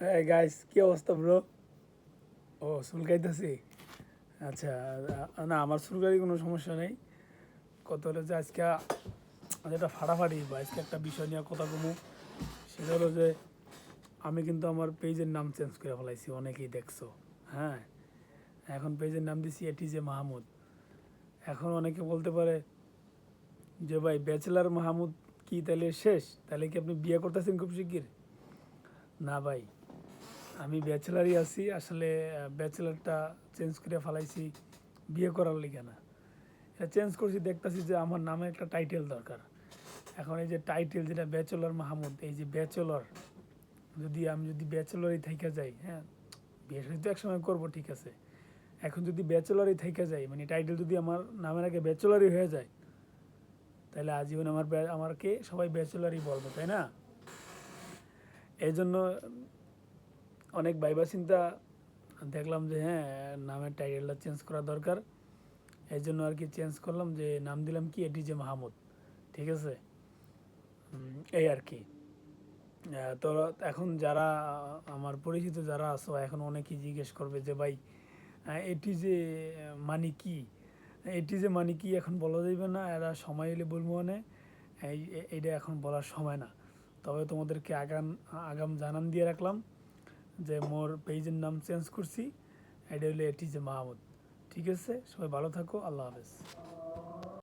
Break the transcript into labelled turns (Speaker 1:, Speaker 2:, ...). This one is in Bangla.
Speaker 1: এই গাইস, কি অবস্থা ব্রো? ও, চুলকাইতেছি। আচ্ছা। না, আমার চুলকাই কোনো সমস্যা নেই। কত হলো যে আজকে যেটা ফাটাফাটি বা আজকে একটা বিষয় নিয়ে কথা কমু। সেটা হলো যে আমি কিন্তু আমার পেজের নাম চেঞ্জ করে ফেলাইছি, অনেকেই দেখছো। হ্যাঁ, এখন পেজের নাম দিছি এটিজে মাহমুদ। এখন অনেকে বলতে পারে যে ভাই, ব্যাচেলার মাহমুদ কি তাহলে শেষ? তাহলে কি আপনি বিয়ে করতেছেন খুব শিগগির? না ভাই, আমি ব্যাচেলারই আছি আসলে। ব্যাচেলারটা চেঞ্জ করে ফেলাইছি বিয়ে করার লিগে না। এটা চেঞ্জ করছি, দেখতেছি যে আমার নামে একটা টাইটেল দরকার। এখন এই যে টাইটেল যেটা ব্যাচেলর মাহমুদ, এই যে ব্যাচেলর, আমি যদি ব্যাচেলরই থাইকা যাই, হ্যাঁ, বিয়ে শাদী তো একসময় করবো, ঠিক আছে। এখন যদি ব্যাচেলরই থাইকা যাই, মানে টাইটেল যদি আমার নামের আগে ব্যাচেলরই হয়ে যায়, তাহলে আজীবন আমাকে সবাই ব্যাচেলরই বলবে, তাই না? এই জন্য অনেক ভাইবা চিন্তা দেখলাম যে হ্যাঁ, নামের টাইটেলটা চেঞ্জ করা দরকার। এই জন্য আর কি চেঞ্জ করলাম, যে নাম দিলাম কি এটিজে মাহমুদ। ঠিক আছে। এই আর কি। তো এখন যারা আমার পরিচিত যারা আছো, এখন অনেকেই জিজ্ঞেস করবে যে ভাই, এটিজে মানে কি? এটিজে মানে কি এখন বলা যাবে না, এরা সময় এলে বলবো। মানে এইটা এখন বলার সময় না। তবে তোমাদেরকে আগাম আগাম জানান দিয়ে রাখলাম যে মোর পেজের নাম চেঞ্জ করছি। এটা হলো এটিজে মাহমুদ। ঠিক আছে, সবাই ভালো থাকো, আল্লাহ হাফেজ।